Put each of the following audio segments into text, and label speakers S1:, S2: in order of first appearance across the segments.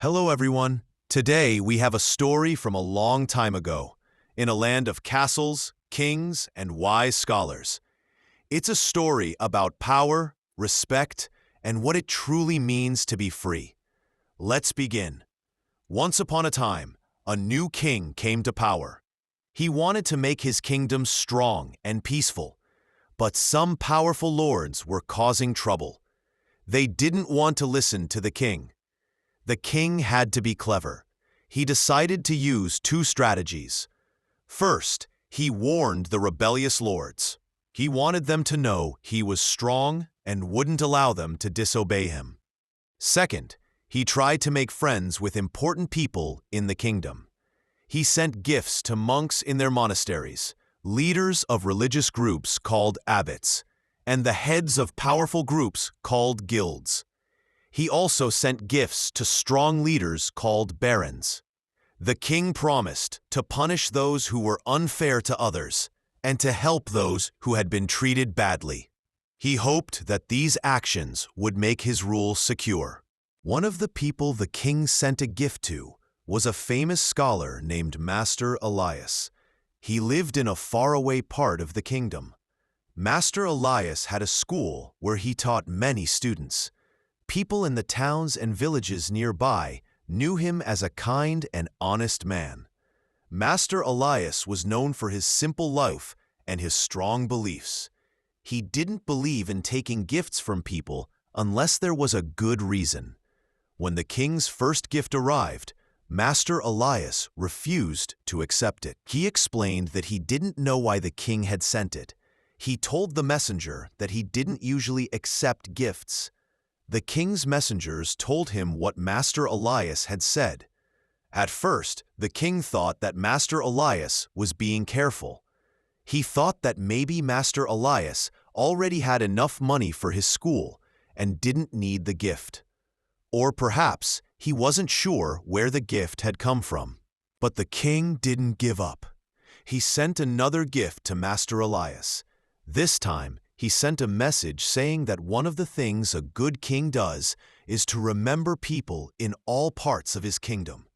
S1: Hello everyone. Today we have a story from a long time ago, in a land of castles, kings, and wise scholars. It's a story about power, respect, and what it truly means to be free. Let's begin. Once upon a time, a new king came to power. He wanted to make his kingdom strong and peaceful, but some powerful lords were causing trouble. They didn't want to listen to the king. The king had to be clever. He decided to use two strategies. First, he warned the rebellious lords. He wanted them to know he was strong and wouldn't allow them to disobey him. Second, he tried to make friends with important people in the kingdom. He sent gifts to monks in their monasteries, leaders of religious groups called abbots, and the heads of powerful groups called guilds. He also sent gifts to strong leaders called barons. The king promised to punish those who were unfair to others and to help those who had been treated badly. He hoped that these actions would make his rule secure. One of the people the king sent a gift to was a famous scholar named Master Elias. He lived in a faraway part of the kingdom. Master Elias had a school where he taught many students. People in the towns and villages nearby knew him as a kind and honest man. Master Elias was known for his simple life and his strong beliefs. He didn't believe in taking gifts from people unless there was a good reason. When the king's first gift arrived, Master Elias refused to accept it. He explained that he didn't know why the king had sent it. He told the messenger that he didn't usually accept gifts. The king's messengers told him what Master Elias had said. At first, the king thought that Master Elias was being careful. He thought that maybe Master Elias already had enough money for his school and didn't need the gift. Or perhaps he wasn't sure where the gift had come from. But the king didn't give up. He sent another gift to Master Elias. This time, he sent a message saying that one of the things a good king does is to remember people in all parts of his kingdom.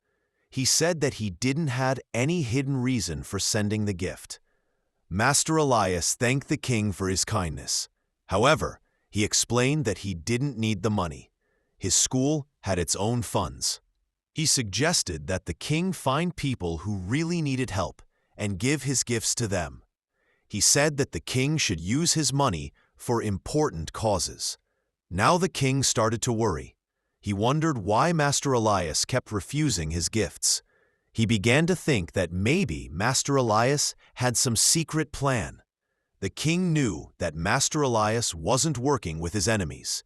S1: He said that he didn't have any hidden reason for sending the gift. Master Elias thanked the king for his kindness. However, he explained that he didn't need the money. His school had its own funds. He suggested that the king find people who really needed help and give his gifts to them. He said that the king should use his money for important causes. Now the king started to worry. He wondered why Master Elias kept refusing his gifts. He began to think that maybe Master Elias had some secret plan. The king knew that Master Elias wasn't working with his enemies.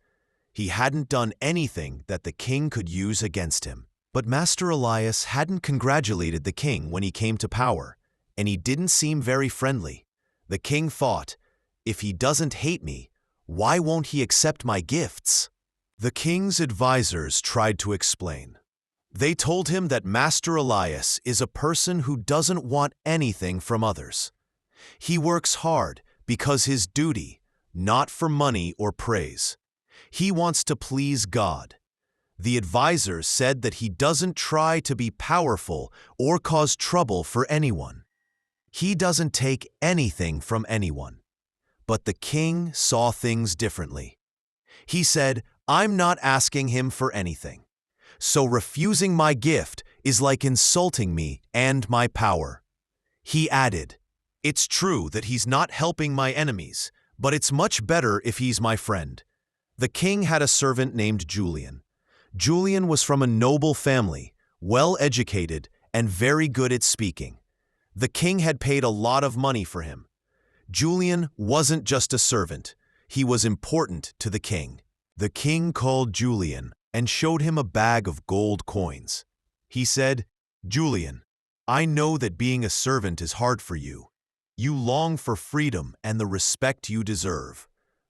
S1: He hadn't done anything that the king could use against him. But Master Elias hadn't congratulated the king when he came to power, and he didn't seem very friendly. The king thought, if he doesn't hate me, why won't he accept my gifts? The king's advisors tried to explain. They told him that Master Elias is a person who doesn't want anything from others. He works hard because his duty, not for money or praise. He wants to please God. The advisors said that he doesn't try to be powerful or cause trouble for anyone. He doesn't take anything from anyone. But the king saw things differently. He said, I'm not asking him for anything. So refusing my gift is like insulting me and my power. He added, it's true that he's not helping my enemies, but it's much better if he's my friend. The king had a servant named Julian. Julian was from a noble family, well-educated, and very good at speaking. The king had paid a lot of money for him. Julian wasn't just a servant. He was important to the king. The king called Julian and showed him a bag of gold coins. He said, Julian, I know that being a servant is hard for you. You long for freedom and the respect you deserve.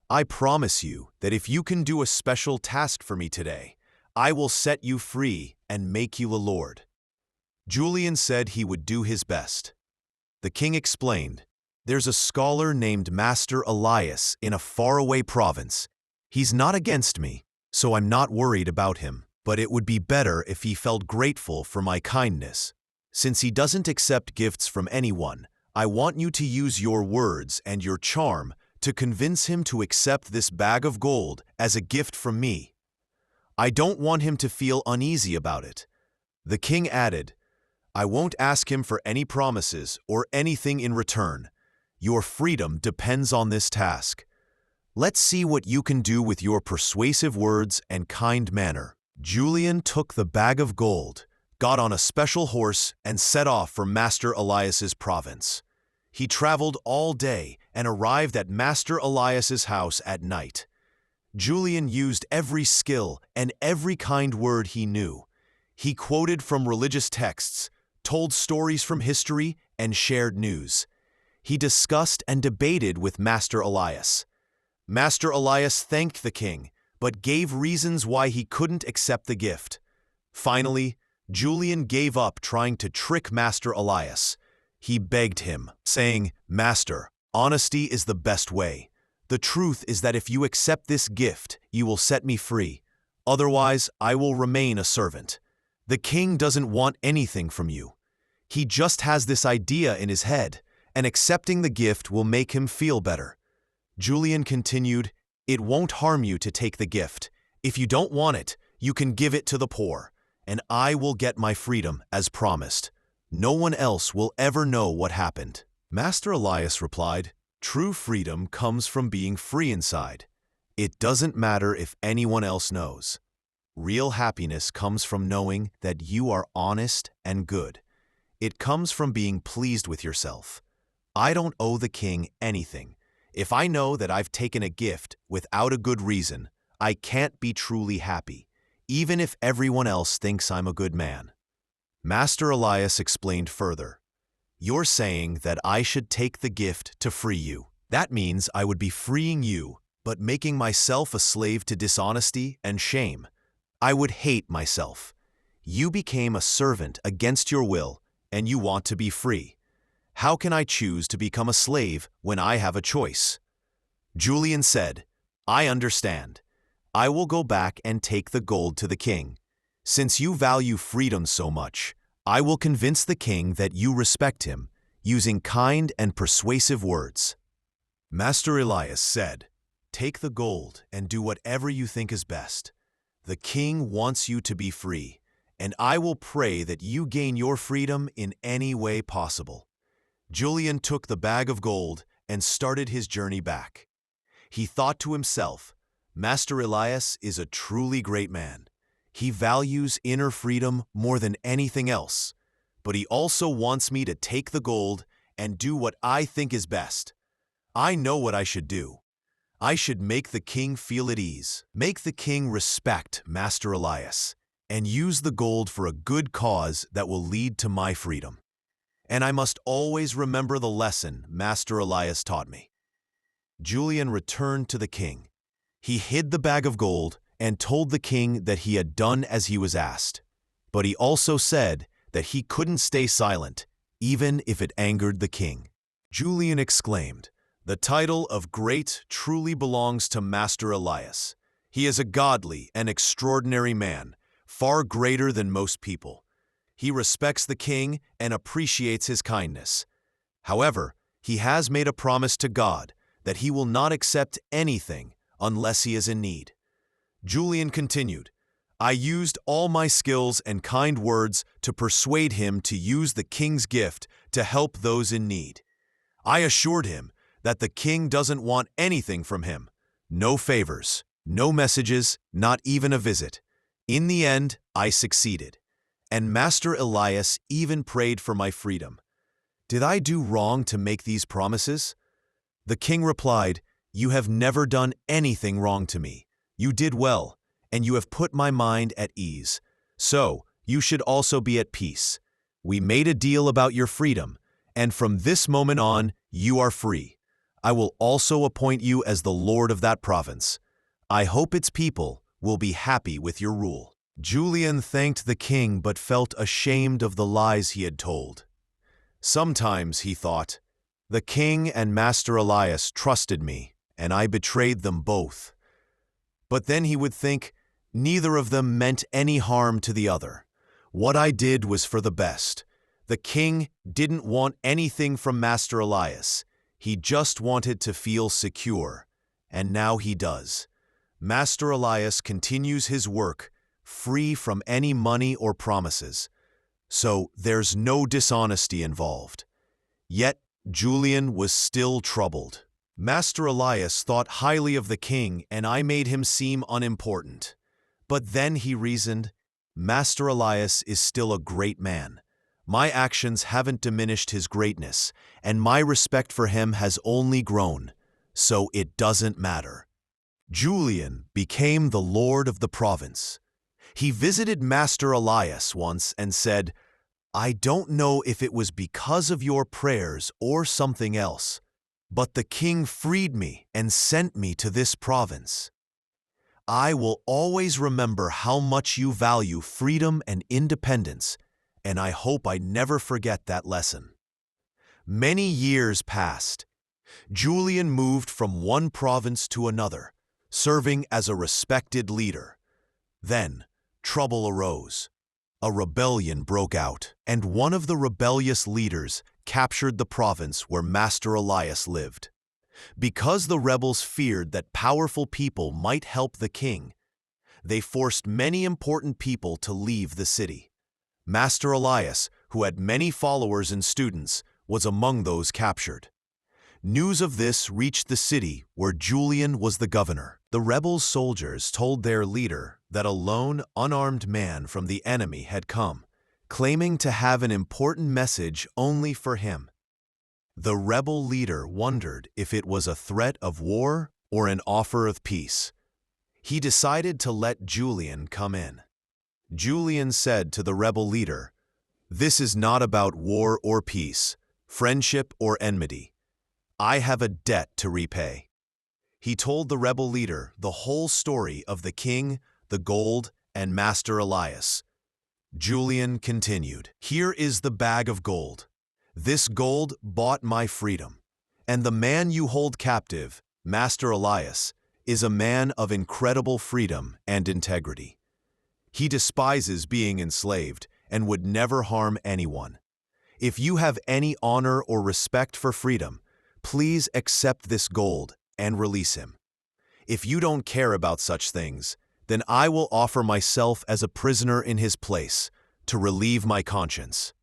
S1: I promise you that if you can do a special task for me today, I will set you free and make you a lord. Julian said he would do his best. The king explained, there's a scholar named Master Elias in a faraway province. He's not against me, so I'm not worried about him. but it would be better if he felt grateful for my kindness. Since he doesn't accept gifts from anyone, I want you to use your words and your charm to convince him to accept this bag of gold as a gift from me. I don't want him to feel uneasy about it." The king added, "I won't ask him for any promises or anything in return. Your freedom depends on this task. Let's see what you can do with your persuasive words and kind manner." Julian took the bag of gold, got on a special horse, and set off for Master Elias's province. He traveled all day and arrived at Master Elias's house at night. Julian used every skill and every kind word he knew. He quoted from religious texts, told stories from history, and shared news. He discussed and debated with Master Elias. Master Elias thanked the king, but gave reasons why he couldn't accept the gift. Finally, Julian gave up trying to trick Master Elias. He begged him, saying, "Master, honesty is the best way. The truth is that if you accept this gift, you will set me free. Otherwise, I will remain a servant. The king doesn't want anything from you. He just has this idea in his head, and accepting the gift will make him feel better." Julian continued, "It won't harm you to take the gift. If you don't want it, you can give it to the poor, and I will get my freedom as promised. No one else will ever know what happened." Master Elias replied, "True freedom comes from being free inside. It doesn't matter if anyone else knows. Real happiness comes from knowing that you are honest and good. It comes from being pleased with yourself. I don't owe the king anything. If I know that I've taken a gift without a good reason, I can't be truly happy, even if everyone else thinks I'm a good man." Master Elias explained further, "You're saying that I should take the gift to free you. That means I would be freeing you, but making myself a slave to dishonesty and shame. I would hate myself. You became a servant against your will, and you want to be free. How can I choose to become a slave when I have a choice?" Julian said, "I understand. I will go back and take the gold to the king. Since you value freedom so much, I will convince the king that you respect him, using kind and persuasive words." Master Elias said, "Take the gold and do whatever you think is best. The king wants you to be free, and I will pray that you gain your freedom in any way possible." Julian took the bag of gold and started his journey back. He thought to himself, "Master Elias is a truly great man. He values inner freedom more than anything else, but he also wants me to take the gold and do what I think is best. I know what I should do. I should make the king feel at ease, make the king respect Master Elias, and use the gold for a good cause that will lead to my freedom. And I must always remember the lesson Master Elias taught me." Julian returned to the king. He hid the bag of gold and told the king that he had done as he was asked. But he also said that he couldn't stay silent, even if it angered the king. Julian exclaimed, "The title of great truly belongs to Master Elias. He is a godly and extraordinary man, far greater than most people. He respects the king and appreciates his kindness. However, he has made a promise to God that he will not accept anything unless he is in need." Julian continued, "I used all my skills and kind words to persuade him to use the king's gift to help those in need. I assured him that the king doesn't want anything from him. No favors, no messages, not even a visit. In the end, I succeeded. And Master Elias even prayed for my freedom. Did I do wrong to make these promises?" The king replied, "You have never done anything wrong to me. You did well, and you have put my mind at ease. So, you should also be at peace. We made a deal about your freedom, and from this moment on, you are free. I will also appoint you as the lord of that province. I hope its people will be happy with your rule." Julian thanked the king but felt ashamed of the lies he had told. Sometimes, he thought, the king and Master Elias trusted me, and I betrayed them both. But then he would think, Neither of them meant any harm to the other. What I did was for the best. The king didn't want anything from Master Elias. He just wanted to feel secure. And now he does. Master Elias continues his work, free from any money or promises. So there's no dishonesty involved. Yet Julian was still troubled. Master Elias thought highly of the king, and I made him seem unimportant. But then he reasoned, Master Elias is still a great man. My actions haven't diminished his greatness, and my respect for him has only grown, so it doesn't matter. Julian became the lord of the province. He visited Master Elias once and said, I don't know if it was because of your prayers or something else, but the king freed me and sent me to this province. I will always remember how much you value freedom and independence, and I hope I never forget that lesson. Many years passed. Julian moved from one province to another, serving as a respected leader. Then, trouble arose. A rebellion broke out, and one of the rebellious leaders captured the province where Master Elias lived. Because the rebels feared that powerful people might help the king, they forced many important people to leave the city. Master Elias, who had many followers and students, was among those captured. News of this reached the city where Julian was the governor. The rebel soldiers told their leader that a lone, unarmed man from the enemy had come, claiming to have an important message only for him. The rebel leader wondered if it was a threat of war or an offer of peace. He decided to let Julian come in. Julian said to the rebel leader, This is not about war or peace, friendship or enmity. I have a debt to repay. He told the rebel leader the whole story of the king, the gold, and Master Elias. Julian continued, Here is the bag of gold. This gold bought my freedom, and the man you hold captive, Master Elias, is a man of incredible freedom and integrity. He despises being enslaved and would never harm anyone. If you have any honor or respect for freedom, please accept this gold and release him. If you don't care about such things, then I will offer myself as a prisoner in his place to relieve my conscience.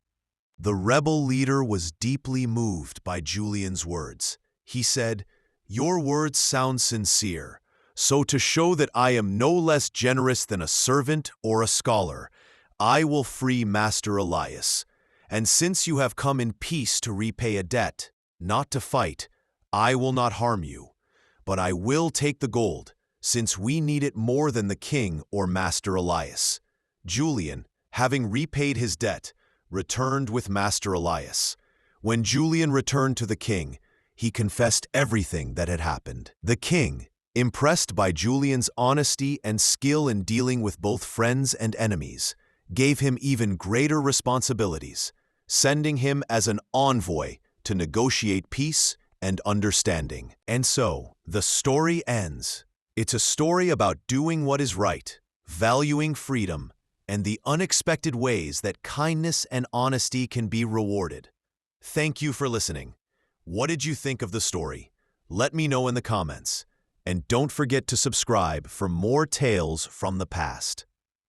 S1: The rebel leader was deeply moved by Julian's words. He said, Your words sound sincere, so to show that I am no less generous than a servant or a scholar, I will free Master Elias. And since you have come in peace to repay a debt, not to fight, I will not harm you. But I will take the gold, since we need it more than the king or Master Elias. Julian, having repaid his debt, returned with Master Elias. When Julian returned to the king, he confessed everything that had happened. The king, impressed by Julian's honesty and skill in dealing with both friends and enemies, gave him even greater responsibilities, sending him as an envoy to negotiate peace and understanding. And so, the story ends. It's a story about doing what is right, valuing freedom, and the unexpected ways that kindness and honesty can be rewarded. Thank you for listening. What did you think of the story? Let me know in the comments. And don't forget to subscribe for more tales from the past.